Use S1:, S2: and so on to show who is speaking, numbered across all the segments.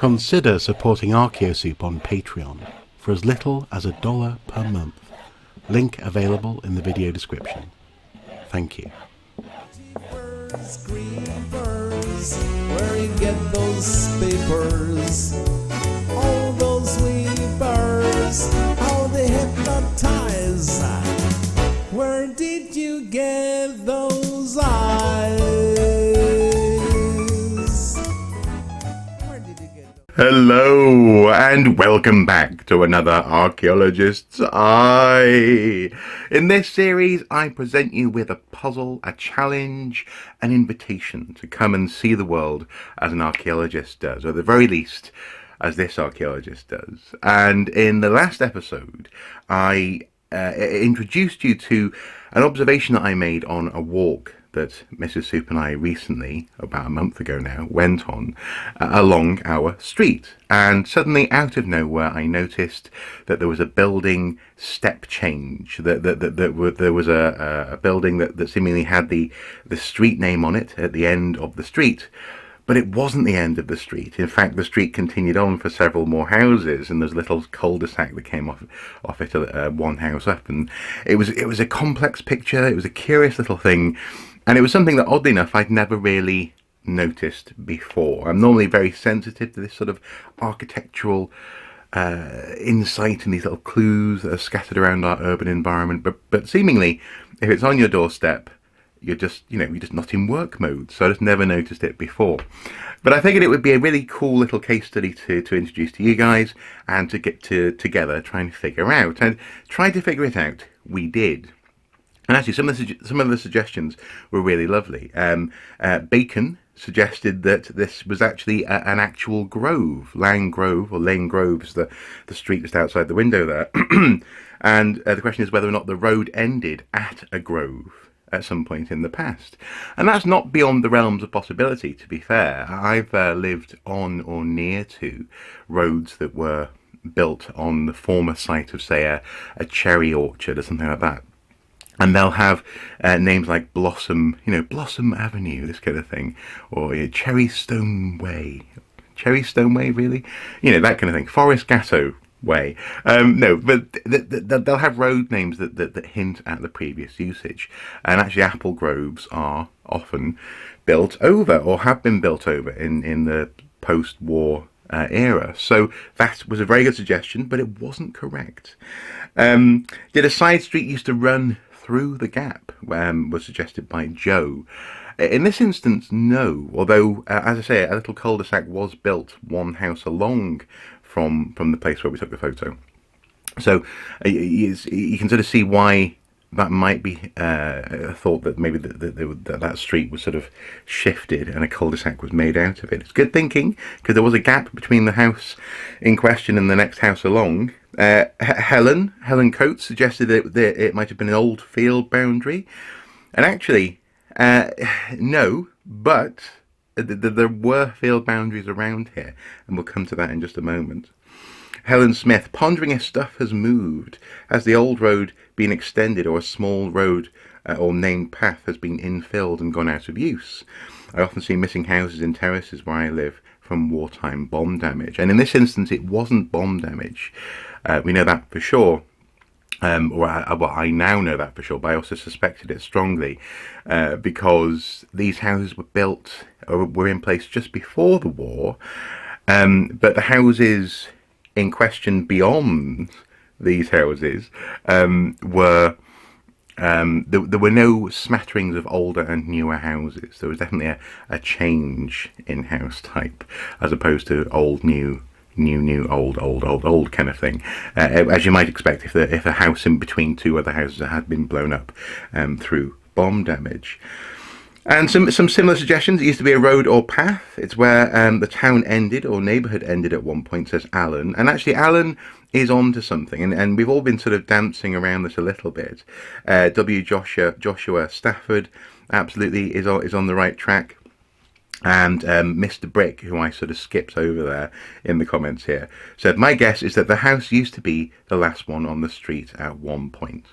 S1: Consider supporting Archaeosoup on Patreon for as little as $1 per month. Link available in the video description. Thank you.
S2: Creepers, where you get those papers? All those weepers, how they hypnotize. Where did you get those eyes? Where did you get those?
S3: Hello and welcome back to another Archaeologist's Eye. In this series I present you with a puzzle, a challenge, an invitation to come and see the world as an archaeologist does, or at the very least as this archaeologist does. And in the last episode I introduced you to an observation that I made on a walk that Mrs. Soup and I recently, about a month ago now, went on along our street. And suddenly, out of nowhere, I noticed that there was a building step change. That there was a building that seemingly had the street name on it at the end of the street. But it wasn't the end of the street. In fact, the street continued on for several more houses, and there's a little cul-de-sac that came off it one house up. And it was a complex picture. It was a curious little thing. And it was something that, oddly enough, I'd never really noticed before. I'm normally very sensitive to this sort of architectural insight and these little clues that are scattered around our urban environment. But seemingly, if it's on your doorstep, you're just not in work mode. So I just never noticed it before. But I figured it would be a really cool little case study to introduce to you guys and to get together, try and figure out. And try to figure it out, we did. And actually, some of the suggestions were really lovely. Bacon suggested that this was actually an actual grove, Laing Grove, or Laing Grove is the street just outside the window there. And the question is whether or not the road ended at a grove at some point in the past. And that's not beyond the realms of possibility, to be fair. I've lived on or near to roads that were built on the former site of, say, a cherry orchard or something like that. And they'll have names like Blossom, Blossom Avenue, this kind of thing, or Cherry Stone Way, really, that kind of thing. Forest Gatto Way. No, but they'll have road names that hint at the previous usage. And actually, apple groves are often built over, or have been built over in the post-war era. So that was a very good suggestion, but it wasn't correct. Did a side street used to run through the gap, was suggested by Joe. In this instance, no, although, as I say, a little cul-de-sac was built one house along from the place where we took the photo. So you can sort of see why that might be thought that maybe that street was sort of shifted and a cul-de-sac was made out of it. It's good thinking, because there was a gap between the house in question and the next house along. Helen Coates suggested that it might have been an old field boundary. And actually, no, but there were field boundaries around here, and we'll come to that in just a moment. Helen Smith, pondering if stuff has moved. Has the old road been extended, or a small road or named path has been infilled and gone out of use? I often see missing houses in terraces where I live from wartime bomb damage. And in this instance, it wasn't bomb damage. We know that for sure. I now know that for sure, but I also suspected it strongly because these houses were built, or were in place just before the war. But the houses in question beyond these houses were there were no smatterings of older and newer houses. There was definitely a change in house type, as opposed to old, new, old kind of thing, as you might expect if a house in between two other houses had been blown up through bomb damage. And some similar suggestions. It used to be a road or path. It's where the town ended, or neighbourhood ended at one point, says Alan. And actually Alan is on to something, and we've all been sort of dancing around this a little bit. Joshua Stafford absolutely is on the right track. And Mr. Brick, who I sort of skipped over there in the comments here, said, my guess is that the house used to be the last one on the street at one point.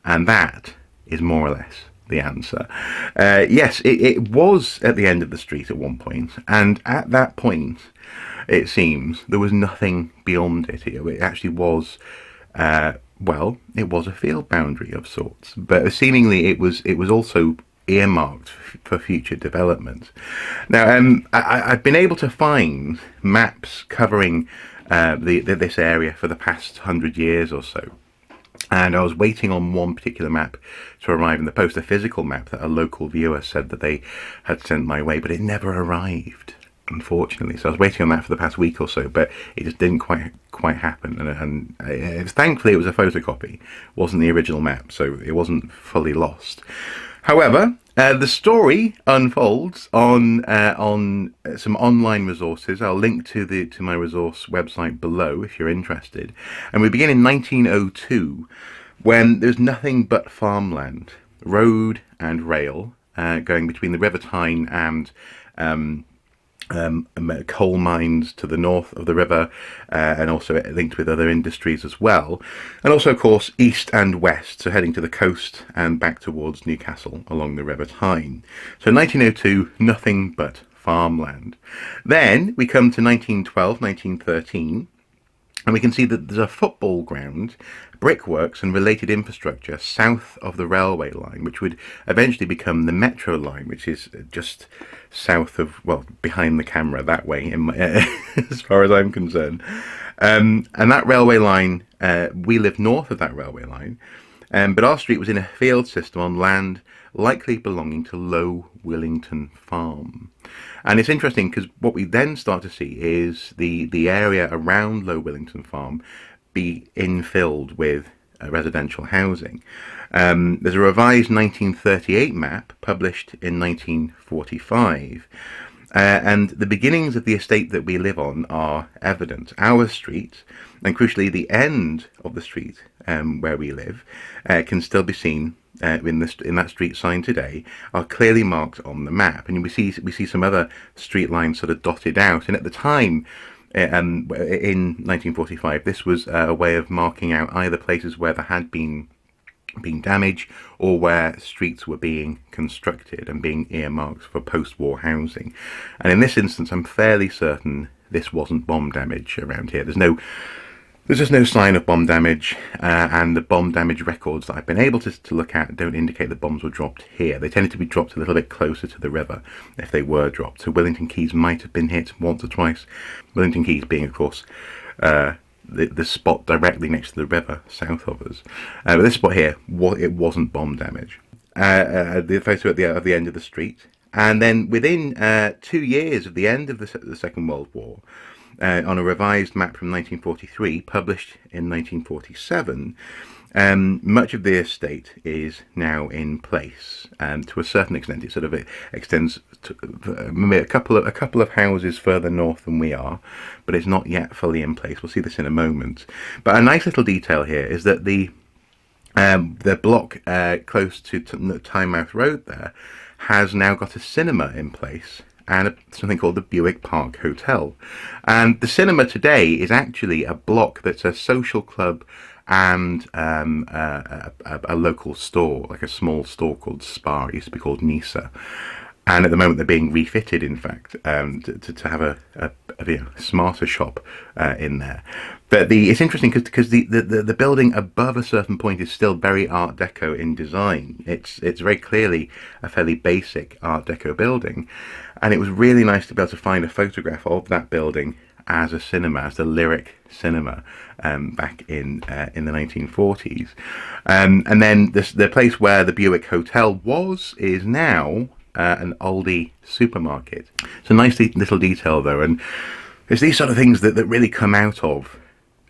S3: And that is more or less the answer. Yes, it was at the end of the street at one point, and at that point it seems. There was nothing beyond it. It actually was, well, it was a field boundary of sorts, but seemingly it was also earmarked for future development. Now, I've been able to find maps covering this area for the past 100 years or so. And I was waiting on one particular map to arrive in the post, a physical map that a local viewer said that they had sent my way, but it never arrived, unfortunately. So I was waiting on that for the past week or so, but it just didn't quite happen. And thankfully it was a photocopy, it wasn't the original map, so it wasn't fully lost. However, the story unfolds on some online resources. I'll link to my resource website below if you're interested. And we begin in 1902, when there's nothing but farmland, road and rail, going between the River Tyne and coal mines to the north of the river, and also linked with other industries as well, and also of course east and west, so heading to the coast and back towards Newcastle along the River Tyne. So 1902, nothing but farmland. Then we come to 1912, 1913, and we can see that there's a football ground, brickworks and related infrastructure south of the railway line, which would eventually become the metro line, which is just south of, well, behind the camera that way, as far as I'm concerned. And that railway line, we live north of that railway line, but our street was in a field system on land likely belonging to Low Willington Farm. And it's interesting because what we then start to see is the area around Low Willington Farm be infilled with residential housing. There's a revised 1938 map published in 1945, and the beginnings of the estate that we live on are evident. Our street, and crucially the end of the street where we live, can still be seen in that street sign today, are clearly marked on the map, and we see some other street lines sort of dotted out. And at the time, in 1945, this was a way of marking out either places where there had been damage or where streets were being constructed and being earmarked for post-war housing. And in this instance, I'm fairly certain this wasn't bomb damage around here. There's just no sign of bomb damage, and the bomb damage records that I've been able to look at don't indicate that bombs were dropped here. They tended to be dropped a little bit closer to the river if they were dropped. So Willington Quays might have been hit once or twice. Willington Quays being, of course, the spot directly next to the river south of us. But this spot here, it wasn't bomb damage. The photo at the end of the street. And then within 2 years of the end of the Second World War, on a revised map from 1943, published in 1947, much of the estate is now in place. To a certain extent, it sort of extends to maybe a couple of houses further north than we are, but it's not yet fully in place. We'll see this in a moment. But a nice little detail here is that the block close to Tynemouth Road there has now got a cinema in place, and something called the Buick Park Hotel. And the cinema today is actually a block that's a social club and a local store, like a small store called Spa. It used to be called Nisa. And at the moment they're being refitted, in fact, to have a smarter shop in there. But it's interesting because the building above a certain point is still very Art Deco in design. It's very clearly a fairly basic Art Deco building, and it was really nice to be able to find a photograph of that building as a cinema, as the Lyric Cinema, back in the 1940s. And then the place where the Buick Hotel is now an Aldi supermarket. It's a nice little detail though, and it's these sort of things that really come out of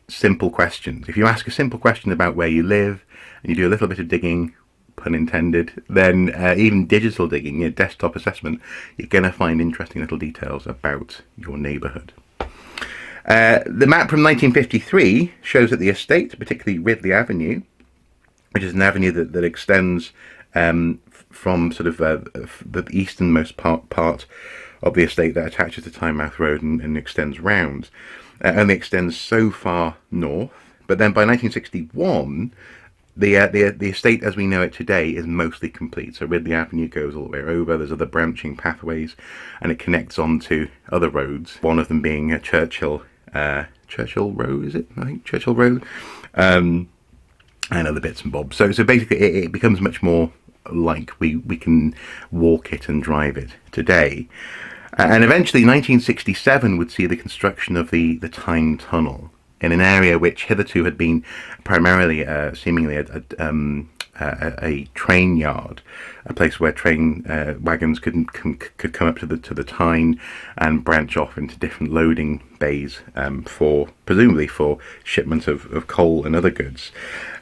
S3: simple questions. If you ask a simple question about where you live and you do a little bit of digging, pun intended, then even digital digging, desktop assessment, you're going to find interesting little details about your neighbourhood. The map from 1953 shows that the estate, particularly Ridley Avenue, which is an avenue that extends from sort of the easternmost part of the estate that attaches to Tynemouth Road and extends round, only extends so far north. But then by 1961, the estate as we know it today is mostly complete. So Ridley Avenue goes all the way over. There's other branching pathways, and it connects onto other roads. One of them being a Churchill Road, is it? I think Churchill Road, and other bits and bobs. So basically, it becomes much more like we can walk it and drive it today. And eventually, 1967 would see the construction of the Tyne Tunnel in an area which hitherto had been primarily, seemingly, a train yard, a place where train wagons could come up to the Tyne and branch off into different loading bays presumably for shipment of coal and other goods.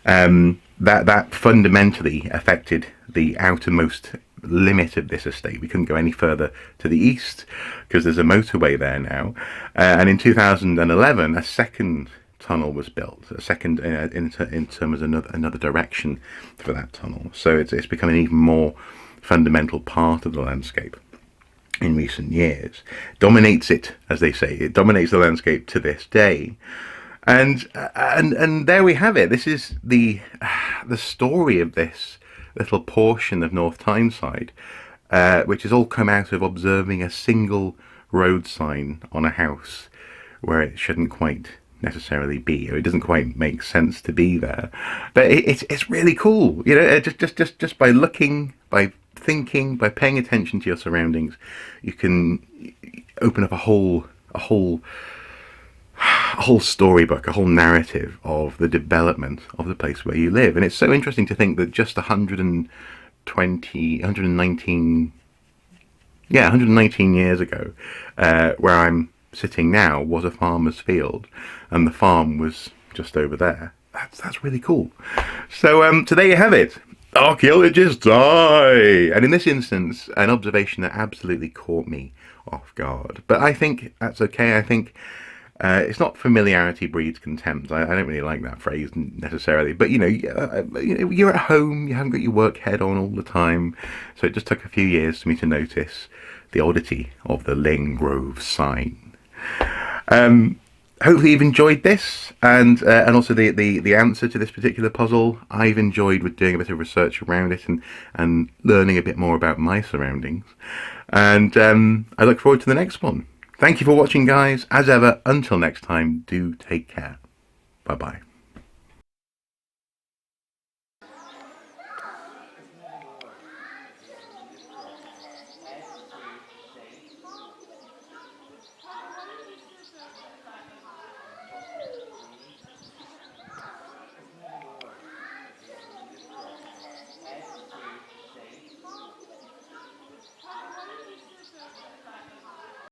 S3: That fundamentally affected the outermost limit of this estate. We couldn't go any further to the east because there's a motorway there now, and in 2011 a second tunnel was built, a second in terms of another direction for that tunnel. So it's become an even more fundamental part of the landscape in recent years. Dominates it, as they say, it dominates the landscape to this day. And there we have it. This is the story of this little portion of North Tyneside, which has all come out of observing a single road sign on a house where it shouldn't quite necessarily be, or it doesn't quite make sense to be there. But it's really cool, you know. Just by looking, by thinking, by paying attention to your surroundings, you can open up a whole storybook, a whole narrative of the development of the place where you live. And it's so interesting to think that just 119 years ago, where I'm sitting now, was a farmer's field, and the farm was just over there. That's really cool. So there you have it. Archaeologist I! And in this instance, an observation that absolutely caught me off guard. But I think that's okay. I think it's not familiarity breeds contempt. I don't really like that phrase necessarily. But, you're at home, you haven't got your work head on all the time. So it just took a few years for me to notice the oddity of the Laing Grove sign. Hopefully you've enjoyed this, and also the answer to this particular puzzle. I've enjoyed with doing a bit of research around it and learning a bit more about my surroundings. And I look forward to the next one. Thank you for watching, guys. As ever, until next time, do take care. Bye-bye.